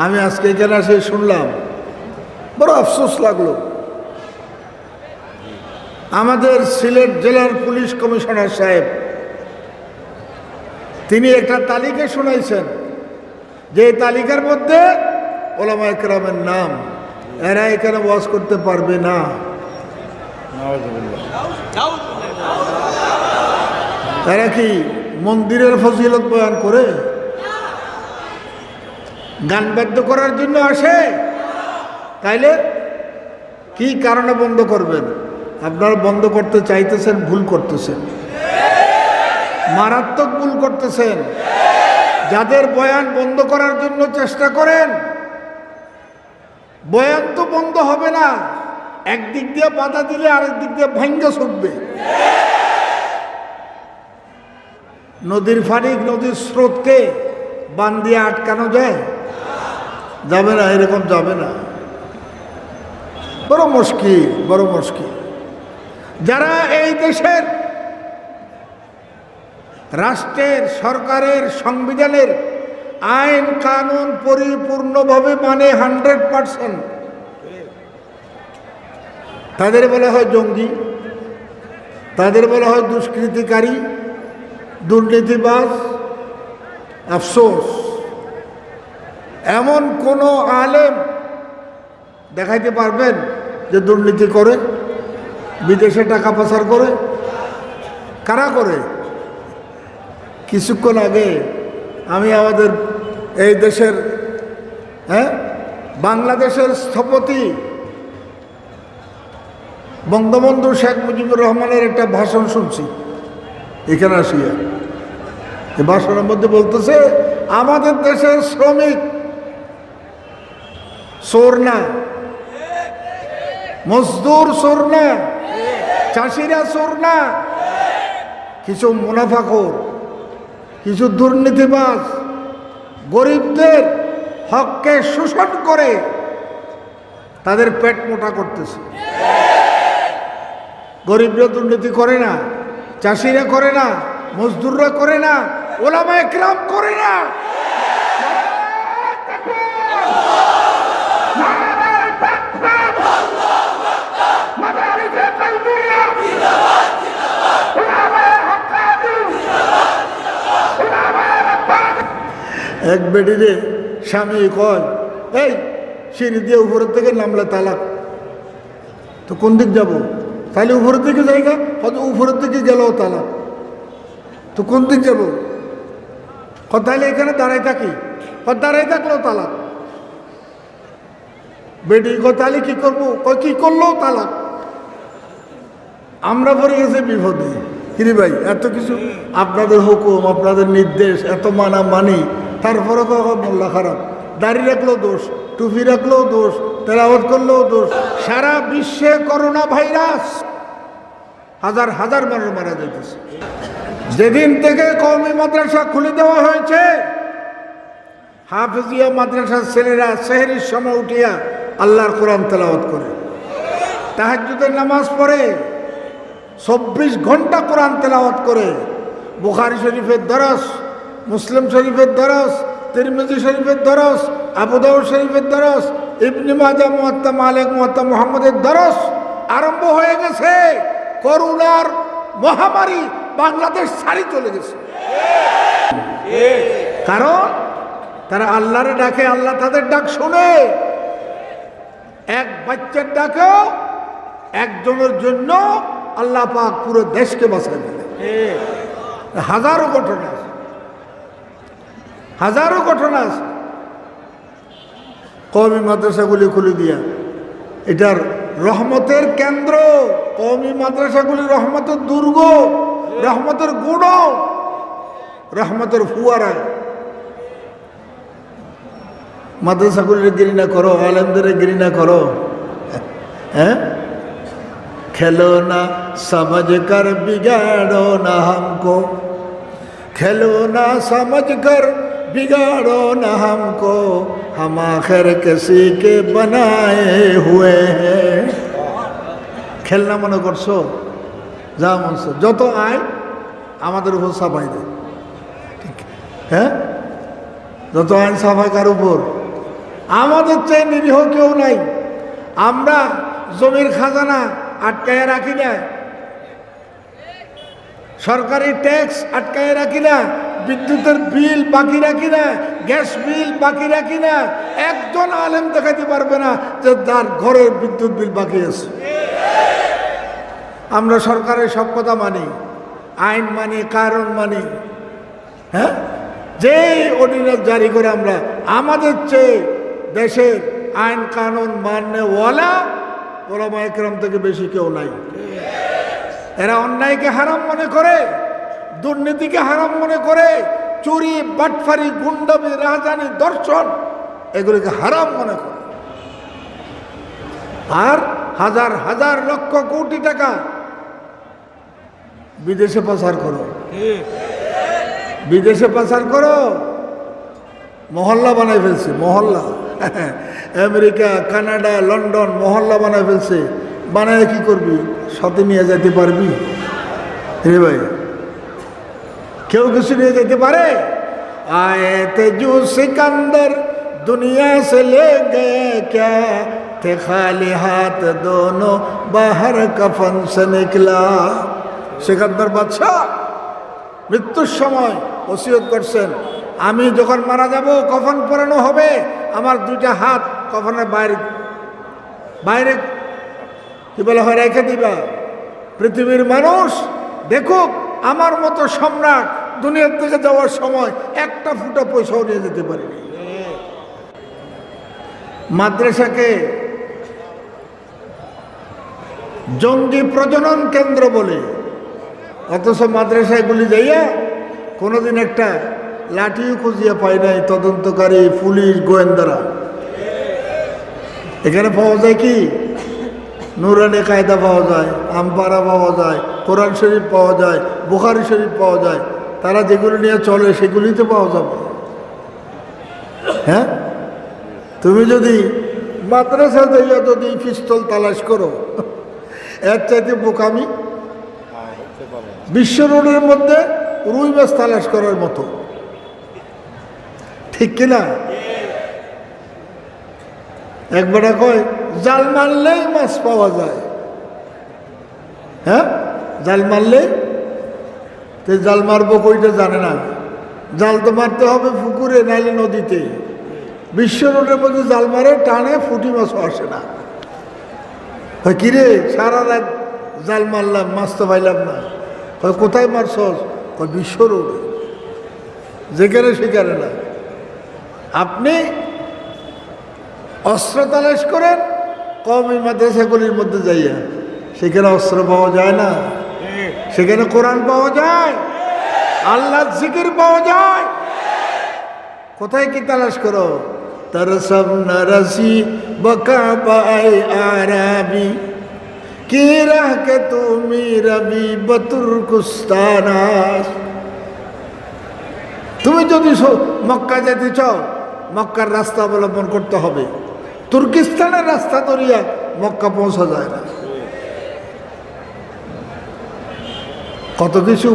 আমি আজকে এখানে এসে শুনলাম, বড় আফসোস লাগলো। আমাদের সিলেট জেলার পুলিশ কমিশনার সাহেব তিনি একটা তালিকা শোনাইছেন, যে তালিকার মধ্যে ওলামায়ে কেরামের নাম, এরা এখানে ওয়াজ করতে পারবে না। তারা কি মন্দিরের ফজিলত বয়ান করে? গান বাদ্য করার জন্য আসে? তাইলে কি কারণে বন্ধ করবেন? আপনারা বন্ধ করতে চাইতেছেন, ভুল করতেছেন, মারাত্মক ভুল করতেছেন। যাদের বয়ান বন্ধ করার জন্য চেষ্টা করেন, বয়ান তো বন্ধ হবে না, একদিক দিয়ে বাধা দিলে আরেক দিক দিয়ে ভাঙ্গা ছুটবে। নদীর পানি, নদীর স্রোতকে বান দিয়ে আটকানো যায়? যাবে না, এরকম যাবে না। বড় মুশকিল, বড় মুশকিল। যারা এই দেশের রাষ্ট্রের, সরকারের, সংবিধানের আইন কানুন পরিপূর্ণভাবে মানে 100%, তাদের বলা হয় জঙ্গি, তাদের বলা হয় দুষ্কৃতিকারী, দুর্নীতিবাজ। আফসোস, এমন কোন আলেম দেখাইতে পারবেন যে দুর্নীতি করে, বিদেশে টাকা পাচার করে? কারা করে? কিছুক্ষণ আগে আমি আমাদের এই দেশের বাংলাদেশের স্থপতি বঙ্গবন্ধু শেখ মুজিবুর রহমানের একটা ভাষণ শুনছি এখানে আসিয়া। এই ভাষণের মধ্যে বলতেছে, আমাদের দেশের শ্রমিক চোর না, মজদুর চোর না, চাষিরা চোর না, কিছু মুনাফাখোর, কিছু দুর্নীতিবাজ গরিবদের হককে শোষণ করে তাদের পেট মোটা করতেছে। গরিবরা দুর্নীতি করে না, চাষিরা করে না, মজদুররা করে না, ওলামায়ে কেরাম করে না। এক বেডিরে স্বামী কয়, এই সিঁড়ি দিয়ে উপরের থেকে নামলে তালাক, তো কোন দিক যাবো? তাহলে উপরের দিকে জায়গা, হয়তো উপরের দিকে গেলেও তালাক, তো কোন দিক যাবো? তাহলে এখানে দাঁড়াই থাকি, দাঁড়াই থাকলেও তালাক। বেডি তাহলে কি করবো? কি করলেও তালাক। আমরা পড়ে গেছে বিপদে। কিরে ভাই, এত কিছু আপনাদের হুকুম, আপনাদের নির্দেশ, এত মানা মানি, তারপরে তো মোল্লা খারাপ, দাড়ি রাখলেও দোষ, টুপি রাখলেও দোষ, তেলাওয়াত করলেও দোষ। সারা বিশ্বে করোনা ভাইরাস, হাজার হাজার মানুষ মারা যাইতেছে। যেদিন থেকে কওমি মাদ্রাসা খুলে দেওয়া হয়েছে, হাফেজিয়া মাদ্রাসার ছেলেরা সেহরির সময় উঠিয়া আল্লাহর কোরআন তেলাওয়াত করে, তাহাজ্জুদের নামাজ পড়ে, 24 ঘন্টা কোরআন তেলাওয়াত করে। বুখারী শরীফের দরস, মুসলিম শরীফের দরস, তিরমিজি শরীফের দরস, আবু দাউদ শরীফের দরস, ইবনে মাজাহ, মুওয়াত্তা মালিক, মুওয়াত্তা মুহাম্মদের দরস আরম্ভ হয়ে গেছে। করোনার মহামারী বাংলাদেশ ছাড়ি চলে গেছে, কারণ তারা আল্লাহরে ডাকে, আল্লাহ তাদের ডাক শোনে। এক বাচ্চার ডাকেও একজনের জন্য আল্লাহ পাক পুরো দেশকে বাঁচায় দিলেন। হাজারো ঘটনা আছে, হাজারো ঘটনা আছে। কওমি মাদ্রাসাগুলি খুলে দিয়া, এটার রহমতের কেন্দ্র। কওমি মাদ্রাসাগুলি রহমতের দুর্গ, রহমতের গুঁড়ো, রহমতের ফুয়ারা। মাদ্রাসাগুলির ঘৃণা করো, আলেমদের ঘৃণা করো। হ্যাঁ, খেলো না समझ कर बिगाड़ो ना हमको, खेलो ना समझ कर बिगाड़ो ना हमको, हम आखिर किसी के बनाए हुए हैं। খেলনা মনে করছো? যা মনছো যত আয় আমাদের উপর চাপাই দেয়। হ্যাঁ, যত আইন চাপাই কার উপর? আমাদের চেয়ে নিরীহ কেউ নাই। আমরা জমির খাজানা আটকায় রাখি না, সরকারি ট্যাক্স আটকায় রাখি না, বিদ্যুতের বিল বাকি রাখি না, গ্যাস বিল বাকি রাখি না। একজন আলেম দেখাতে পারবে না যে তার ঘরের বিদ্যুৎ বিল বাকি আছে। আমরা সরকারের সব কথা মানি, আইন মানি, কারণ মানি। হ্যাঁ, যে অর্ডিন্যান্স জারি করে আমরা, আমাদের চেয়ে দেশের আইন কানুন মাননেওয়ালা ওলামা একরাম থেকে বেশি কেউ নাই। এরা অন্যায়কে হারাম মনে করে, দুর্নীতিকে হারাম মনে করে, চুরি, বাটফারি, গুন্ডামি, রাজধানী, দর্শন এগুলিকে হারাম মনে করে। আর হাজার হাজার লক্ষ কোটি টাকা বিদেশে পাচার করো, বিদেশে পাচার করো। মহল্লা বানায় ফেলছে, মহল্লা। আমেরিকা, কানাডা, লন্ডন মহল্লা বানায় ফেলছে। বানায় কি করবি? সাথে নিয়ে যেতে পারবি? হে ভাই, কেউ কিছু নিয়ে যেতে পারে? आए थे जो सिकंदर दुनिया से ले गए क्या थे खाली हाथ दोनों बाहर कफन से निकला। সিকান্দার বাদশাহ মৃত্যুর সময় ওসিয়ত করছেন, আমি যখন মারা যাব, কফন পরানো হবে, আমার দুইটা হাত কফনের বাইরে বাইরে কি বলে হয় রেখে দিবা। পৃথিবীর মানুষ দেখুক আমার মতো সম্রাট দুনিয়ার থেকে যাওয়ার সময় একটা ফুটা পয়সাও নিয়ে যেতে পারেনি। মাদ্রাসাকে জঙ্গি প্রজনন কেন্দ্র বলে, অথচ মাদ্রাসাগুলি যাইয়া কোনোদিন একটা লাঠিও খুঁজিয়া পায় নাই তদন্তকারী পুলিশ গোয়েন্দারা। এখানে পাওয়া যায় কি? নুরানি কায়দা পাওয়া যায়, আমপারা পাওয়া যায়, কোরআন শরীফ পাওয়া যায়, বুখারী শরীফ পাওয়া যায়। তারা যেগুলো নিয়ে চলে সেগুলিতে পাওয়া যাবে। হ্যাঁ, তুমি যদি মাদ্রাসা যাইয়া যদি পিস্তল তালাশ করো, এর চাইতে বোকামি বিশ্ব রোডের মধ্যে রুই মাছ তালাশ করার মতো, ঠিক কিনা? একবারে কয় জাল মারলেই মাছ পাওয়া যায়। হ্যাঁ, জাল মারলেই, তো জাল মারবো কইটা জানে না। জাল তো মারতে হবে পুকুরে, নাইলে নদীতে। বিশ্ব রোডের মধ্যে জাল মারে, টানে, ফুটি মাছও আসে না। কিরে সারা রাত জাল মারলাম, মাছ তো পাইলাম না। কোথায় মারছস? বিশ্ব রোডে, যেখানে সেখানে না। আপনি অস্ত্র তালাশ করেন কওমি মাদ্রাসাগুলির মধ্যে যাইয়া, সেখানে অস্ত্র পাওয়া যায় না, সেখানে কোরআন পাওয়া যায়, আল্লাহর জিকির পাওয়া যায়। কোথায় কি তালাশ করো? तरसम नरसी बका पाए आराबी की राह के तुमी रबी बतुर्कुस्तानास। তুমি যদি মক্কা যেতে চাও, মক্কার রাস্তা অবলম্বন করতে হবে। তুর্কিস্তানের রাস্তা ধরিয়া মক্কা পৌঁছা যায় না। কত কিছু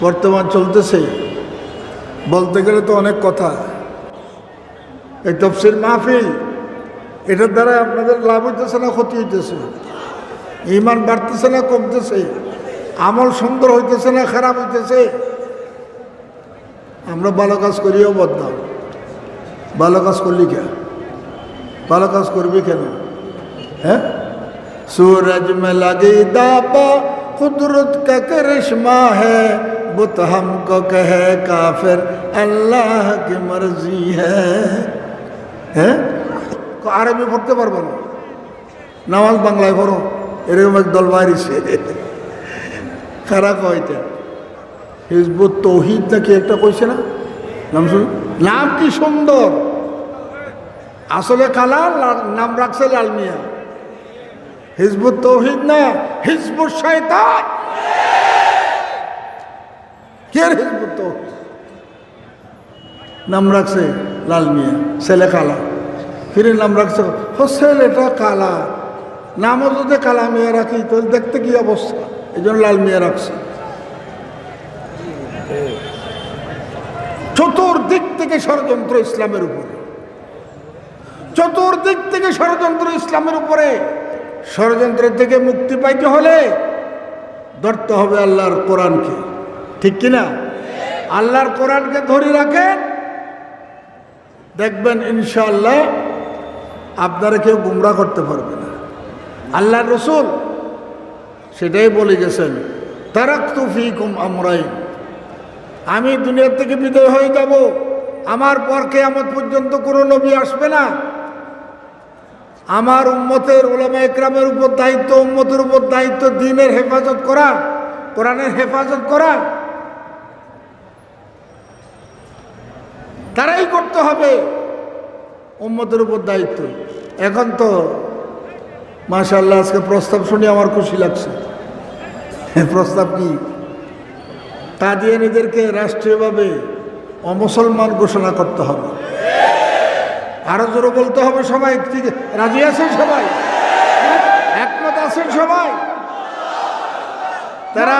বর্তমান চলতেছে, বলতে গেলে তো অনেক কথা। এই তফসির মাহফিল, এটার দ্বারা আপনাদের লাভ হইতেছে না ক্ষতি হইতেছে? ঈমান বাড়তেছে না কমতেছে? আমল সুন্দর হইতেছে না খারাপ হইতেছে? আমরা ভালো কাজ করিও বদনাম। ভালো কাজ করলি কেন? ভালো কাজ করবি কেন? হ্যাঁ, सूरज में लगी दापा कुदरत का करिश्मा है बुत हमको कहे काफिर अल्लाह की मर्जी है। হ্যাঁ, আরবি পড়তে পারবো না, নামাজ বাংলায় পড়ো, এরকম এক দল বাড়িছে। খারাপ হইতে হিজবুত তৌহিদ নাকি একটা কইছে না, নাম শুনি, নাম কি সুন্দর। আসলে কালা নাম রাখছে লাল মিয়া। হিজবুত তৌহিদ না, হিজবুত শয়তান। কে হিজবুত তৌহিদ নাম রাখছে লাল মিয়া, ছেলে কালা। ফিরে নাম রাখছে ছেলেটা কালা, নামও যদি কালা মিয়া রাখি তো দেখতে কি অবস্থা, এই জন্য লাল মিয়া রাখছে। চতুর্দিক থেকে ষড়যন্ত্র ইসলামের উপরে। চতুর্দিক থেকে ষড়যন্ত্র ইসলামের উপরে। ষড়যন্ত্র থেকে মুক্তি পাইতে হলে ধরতে হবে আল্লাহর কোরআনকে, ঠিক কিনা? আল্লাহর কোরআনকে ধরে রাখেন, দেখবেন ইনশাআল্লাহ আপনারা কেউ গুমরা করতে পারবে না। আল্লাহর রাসূল সেটাই বলে গেছেন, তারাকতু ফীকুম আমরাইন, আমি দুনিয়া থেকে বিদায় হয়ে যাব, আমার পর কিয়ামত পর্যন্ত কোনো নবী আসবে না। আমার উম্মতের উলামা ইকরামের উপর দায়িত্ব, উম্মতের উপর দায়িত্ব দ্বীনের হেফাজত করা, কোরআনের হেফাজত করা, তারাই করতে হবে, উম্মতের উপর দায়িত্ব। এখন তো মাশাআল্লাহ আজকে প্রস্তাব শুনে আমার খুশি লাগছে। প্রস্তাব কি? কাদিয়ানীদেরকে রাষ্ট্রীয়ভাবে অমুসলমান ঘোষণা করতে হবে। আরো জোরে বলতে হবে সবাই। ঠিক রাজি আছেন সবাই? একমত আছেন সবাই? তারা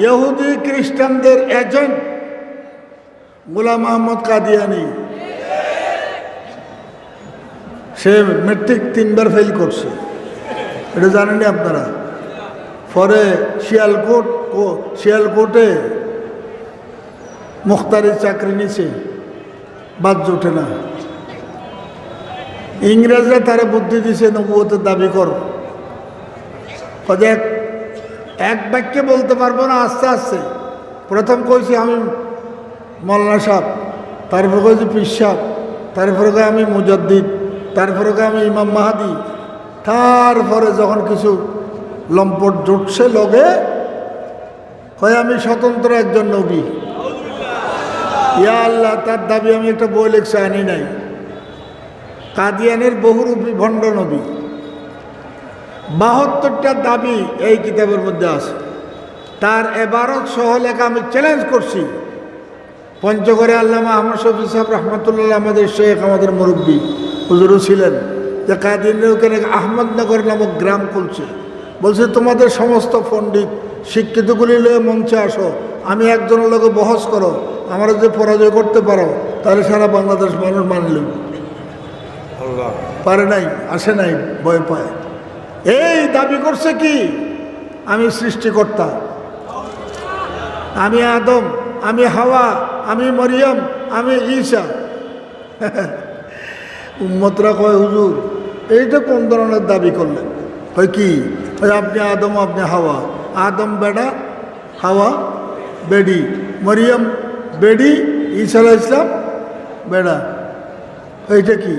ইহুদি খ্রিস্টানদের এজেন্ট গোলাম আহমদ কাদিয়ানী, সে মেট্রিক 3 বার ফেল করছে, এটা জানেননি আপনারা? পরে শিয়ালকোটে মুখতারি চাকরি নিছে, বাদ জোটে না। ইংরেজরা তারা বুদ্ধি দিছে নবুয়তের দাবি কর। এক বাক্যে বলতে পারবো না, আস্তে আস্তে। প্রথম কইছি আমি মৌলানা সাহেব, তারপরে কইছি পীর সাহেব, তারপরে কই আমি মুজাদ্দিদ, তারপরে কই আমি ইমাম মাহাদি। তারপরে যখন কিছু লম্পট জুটছে লগে, কয় আমি স্বতন্ত্র একজন নবী। ইয়া আল্লাহ, তার দাবি আমি একটা বই লিখছে, আনি নাই। কাদিয়ানের বহুরূপী ভণ্ড নবী, 72টা দাবি এই কিতাবের মধ্যে আছে। তার এবারত সহ লেখা আমি চ্যালেঞ্জ করছি। পঞ্চগড়ে আল্লামা আহমদ শফি সাহেব রহমতুল্লাহ, আমাদের শেখ, আমাদের মুরব্বী হুজুরও ছিলেন, যে কাদিয়ানের ওখানে আহমদনগর নামক গ্রাম খুলছে। বলছে তোমাদের সমস্ত পণ্ডিত শিক্ষিতগুলি লয়ে মঞ্চে আসো, আমি একজনের লোকে বহস করো, আমরা যে পরাজয় করতে পারো তাহলে সারা বাংলাদেশ মানুষ মানল। পারে নাই, আসে নাই, ভয় পায়। এই দাবি করছে কি আমি সৃষ্টিকর্তা, আমি আদম, আমি হাওয়া, আমি মরিয়ম, আমি ঈসা। উম্মতরা কয় হুজুর এইটা কোন ধরনের দাবি করলেন? হয় কি, আপনি আদম, আপনি হাওয়া। আদম বেড়া, হাওয়া বেডি, মরিয়ম বেডি, ঈসা আলাইহিস সালাম বেড়া। এইটা কি?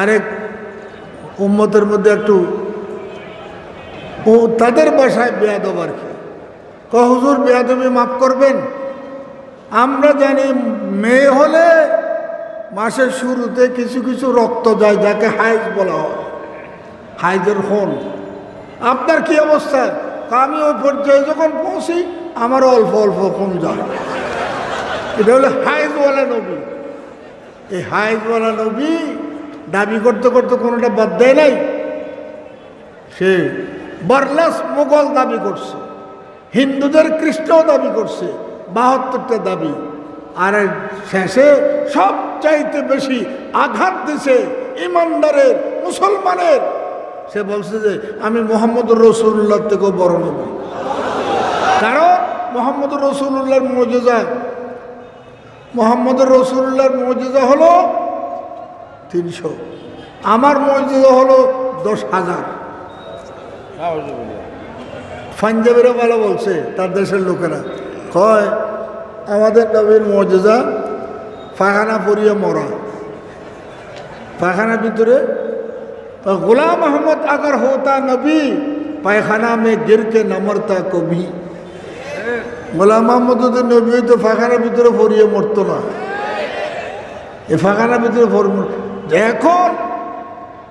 আরেক উম্মতের মধ্যে একটু তাদের বাসায় বেয়াদব আর কি। হুজুর বেয়াদবি মাফ করবেন, আমরা জানি মেয়ে হলে মাসের শুরুতে কিছু কিছু রক্ত যায়, যাকে হাইজ বলা হয়, হাইজের খুন। আপনার কি অবস্থা? আমি ওই পর্যায়ে যখন পৌঁছি আমারও অল্প অল্প খুন যায়। এটা হলো হাইজওয়ালা নবী। এই হাইজওয়ালা নবী দাবি করতে করতে কোনোটা বাদ দেয় নাই। সে বার্লাস মোগল দাবি করছে, হিন্দুদের কৃষ্ণও দাবি করছে, 72টা দাবি। আর শেষে সবচাইতে বেশি আঘাত দিছে ইমানদারের, মুসলমানের। সে বলছে যে আমি মুহাম্মদুর রাসূলুল্লাহ থেকেও বড় নবী। কারণ মুহাম্মদুর রাসূলুল্লাহর মুজিজা, মুহাম্মদুর রাসূলুল্লাহর মুজিজা হলো 300, আমার মুজিজা হলো 10,000। পাঞ্জাবেরও ভালো বলছে, তার দেশের লোকেরা কয় আমাদের নবীর মুজিজা পায়খানা পরিয়ে মরা, পায়খানার ভিতরে। গোলাম আহমদ আগার হোতা নবী পায়খানা মে গির কে না মরতা কবি। গোলাম আহমদ যদি নবী হইতো পায়খানার ভিতরে পরিয়ে মরতো না, এ পায়খানার ভিতরে এখন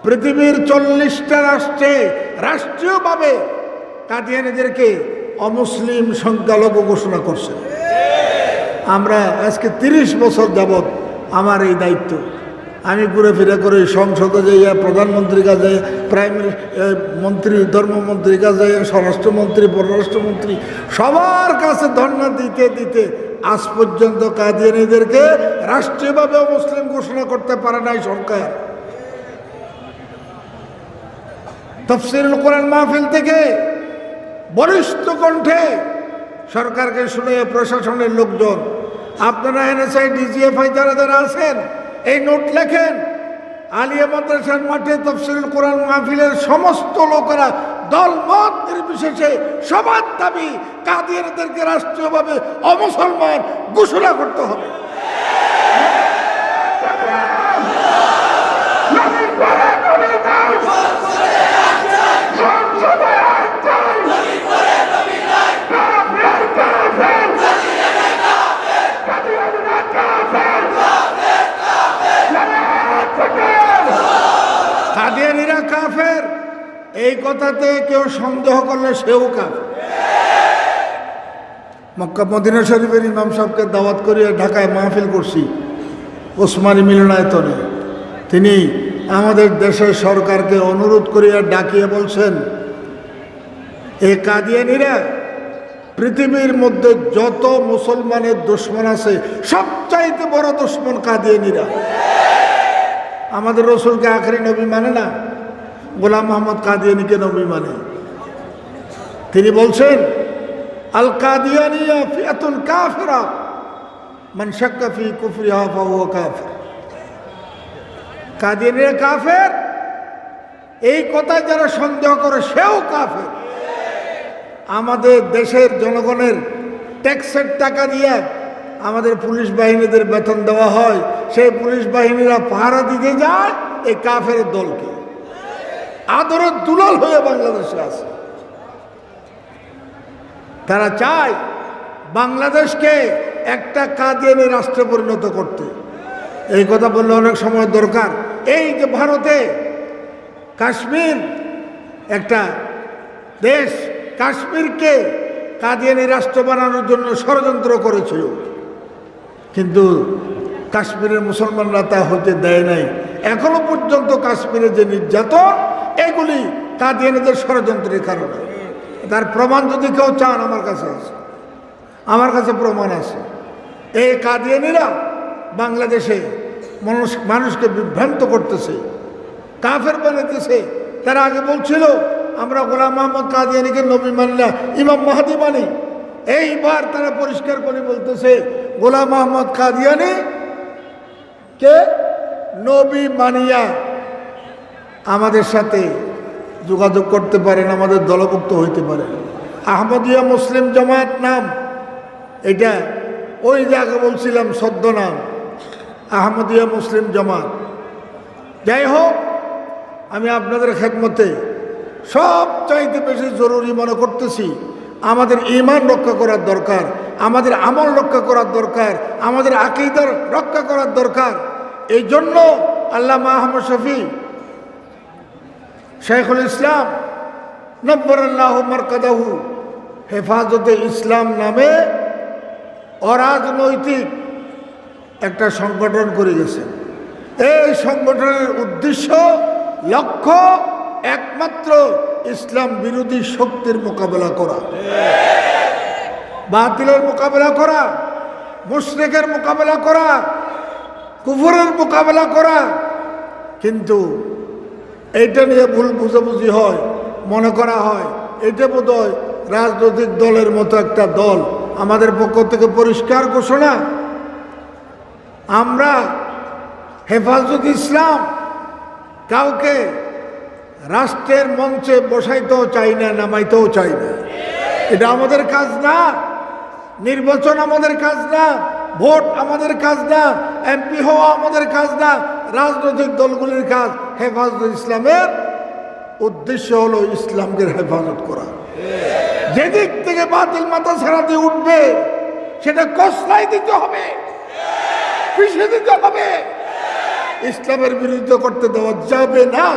পৃথিবীর 40টা রাষ্ট্রে রাষ্ট্রীয়ভাবে কাদিয়ানীদেরকে অমুসলিম সংখ্যালঘু ঘোষণা করছে। আমরা আজকে 30 বছর যাবৎ আমার এই দায়িত্ব, আমি ঘুরে ফিরে করে সংসদে যাইয়া প্রধানমন্ত্রীর কাছে প্রাইমারি মন্ত্রী ধর্মমন্ত্রীর কাছে স্বরাষ্ট্রমন্ত্রী পররাষ্ট্রমন্ত্রী সবার কাছে ধর্ণা দিতে দিতে আজ পর্যন্ত কাদিয়ানীদেরকে রাষ্ট্রীয়ভাবে মুসলিম ঘোষণা করতে পারে নাই সরকার। তাফসীরুল কোরআন মাহফিল থেকে বলিষ্ঠ কণ্ঠে সরকারকে শুনে প্রশাসনের লোকজন, আপনারা এনএসআই ডিজিএফআই যারা যারা আছেন এই নোট লেখেন, আলিয়া মাদ্রাসার মাঠে তাফসীরুল কোরআন মাহফিলের সমস্ত লোকেরা দলমত নির্বিশেষে সবার দাবি কাদিয়ানীদেরকে রাষ্ট্রীয়ভাবে অমুসলমান ঘোষণা করতে হবে। কাদিয়ানীরা কাফের এই কথাতে কেউ সন্দেহ করলে সেও কাফের। মক্কা মদিনা শরীফের ইমাম সাহেবকে দাওয়াত করিয়া ঢাকায় মাহফিল করছি ওসমানী মিলনায়তনে। তিনি আমাদের দেশের সরকারকে অনুরোধ করিয়া ডাকিয়ে বলছেন, এই কাদিয়ানীরা পৃথিবীর মধ্যে যত মুসলমানের দুশ্মন আছে সবচাইতে বড় দুশ্মন কাদিয়ানীরা। আমাদের রসুলকে আখেরি নবী মানে না, গোলাম মোহাম্মদ কাদিয়ানীকে নবী মানে। তিনি বলছেন, আল কাদিয়ানিয়া ফিয়াতুন কাফিরা মান শাক্কা ফি কুফরিহা ফাহুয়া কাফির। কাদিয়ানীরা কাফের এই কথায় যারা সন্দেহ করে সেও কাফের। আমাদের দেশের জনগণের ট্যাক্সের টাকা দিয়ে আমাদের পুলিশ বাহিনীদের বেতন দেওয়া হয়, সেই পুলিশ বাহিনীরা পাহারা দিতে যায় এই কাফের দলকে। আদরের দুলাল হয়ে বাংলাদেশে আছে। তারা চায় বাংলাদেশকে একটা কাদিয়ানী রাষ্ট্রে পরিণত করতে। এই কথা বললে অনেক সময় দরকার। এই যে ভারতে কাশ্মীর একটা দেশ, কাশ্মীরকে কাদিয়ানী রাষ্ট্র বানানোর জন্য ষড়যন্ত্র করেছিল, কিন্তু কাশ্মীরের মুসলমানরা তা হতে দেয় নাই। এখনো পর্যন্ত কাশ্মীরে যে নির্যাতন, এগুলি কাদিয়ানীদের ষড়যন্ত্রের কারণে। তার প্রমাণ যদি কেউ চান আমার কাছে আছে, আমার কাছে প্রমাণ আছে। এই কাদিয়ানীরা বাংলাদেশে মানুষকে বিভ্রান্ত করতেছে, কাফের বানাইতেছে। তারা আগে বলছিল আমরা গোলাম মোহাম্মদ কাদিয়ানীকে নবী মানি না, ইমাম মাহদী মানি। এইবার তারা পরিষ্কার করে বলতেছে গোলাম মোহাম্মদ কাদিয়ানী কে নবী মানিয়া আমাদের সাথে যোগাযোগ করতে পারেন, আমাদের দলভুক্ত হইতে পারেন। আহমদিয়া মুসলিম জামাত নাম এটা, ওই যে আগে বলছিলাম সদ্য নাম আহমদিয়া মুসলিম জামাত। যাই হোক, আমি আপনাদের খেদমতে সবচাইতে বেশি জরুরি মনে করতেছি আমাদের ঈমান রক্ষা করার দরকার, আমাদের আমল রক্ষা করার দরকার, আমাদের আকীদার রক্ষা করার দরকার। এই জন্য আল্লামা আহমদ শফী শাইখুল ইসলাম নব্বরাল্লাহু মারকাদাহু হেফাজতে ইসলাম নামে অরাজনৈতিক একটা সংগঠন করে গেছেন। এই সংগঠনের উদ্দেশ্য লক্ষ্য একমাত্র ইসলাম বিরোধী শক্তির মোকাবেলা করা, বাতিলের মোকাবেলা করা, মুশরিকের মোকাবেলা করা, কুফরের মোকাবেলা করা। কিন্তু এইটা নিয়ে ভুল বুঝাবুঝি হয়, মনে করা হয় এটা বোধহয় রাজনৈতিক দলের মতো একটা দল। আমাদের পক্ষ থেকে পরিষ্কার ঘোষণা, আমরা হেফাজত ইসলাম কাউকে রাষ্ট্রের মঞ্চে বসাইতেও চাই না, নামাইতেও চাই না। এটা আমাদের কাজ না, নির্বাচন আমাদের কাজ না, ভোট আমাদের কাজ না, এমপি হওয়া আমাদের কাজ না, রাজনৈতিক দলগুলির কাজ। হেফাজত ইসলামের উদ্দেশ্য হলো ইসলামকে হেফাজত করা। যেদিক থেকে বাতিল মাথা ছাড়া দিয়ে উঠবে সেটা কসলাই দিতে হবে, পিছিয়ে দিতে হবে, ইসলামের বিরুদ্ধে করতে দেওয়া যাবে না।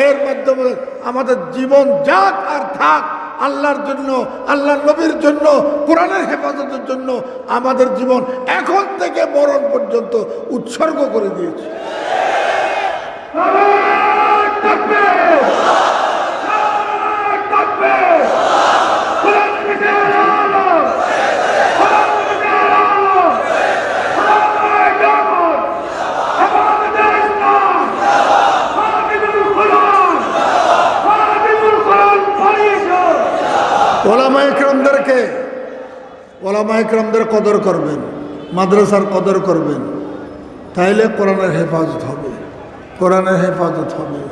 এর মাধ্যমে আমাদের জীবন যাক আর থাক আল্লাহর জন্য, আল্লাহর নবীর জন্য, কোরআনের হেফাজতের জন্য আমাদের জীবন এখন থেকে মরণ পর্যন্ত উৎসর্গ করে দিয়েছে। ওলামা ইকরামদের কদর করবেন, মাদ্রাসার কদর করবেন, তাইলে কোরআনের হেফাজত হবে, কোরআনের হেফাজত হবে।